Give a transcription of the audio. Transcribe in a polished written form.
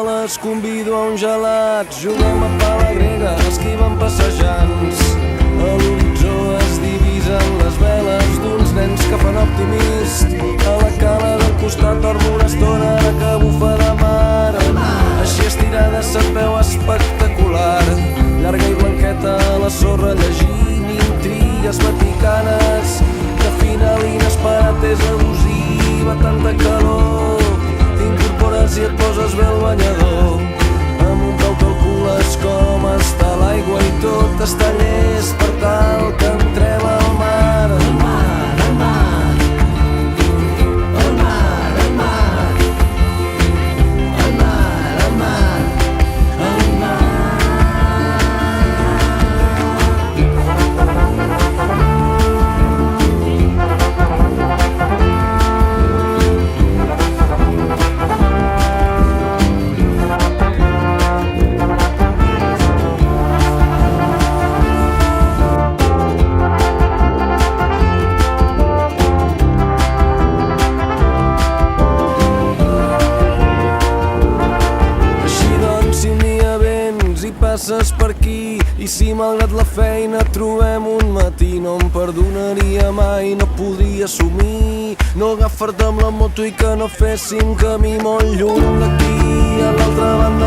les convido a un gelat. Juguem a pala grega, esquivem passejants. A l'horitzó es divisen les veles d'uns nens que fan optimist. A la cala del costat dormo una estona que bufa de mar. Així estirada se't veu espectacular, llarga i blanqueta a la sorra llegint intrigues vaticanes. De final inesperat és abusiva, tanta calor. T'incorpores i et poses bé el banyador. Amb un peu calcules com està l'aigua i tot està llest per tal que entrem al mar. Al mar, al mar. Al mar, al mar. Al mar, al mar. Al mar. Passes per aquí i si malgrat la feina trobem un matí no em perdonaria mai, no podria assumir no agafar-te amb la moto i que no féssim camí molt lluny d'aquí. A l'altra banda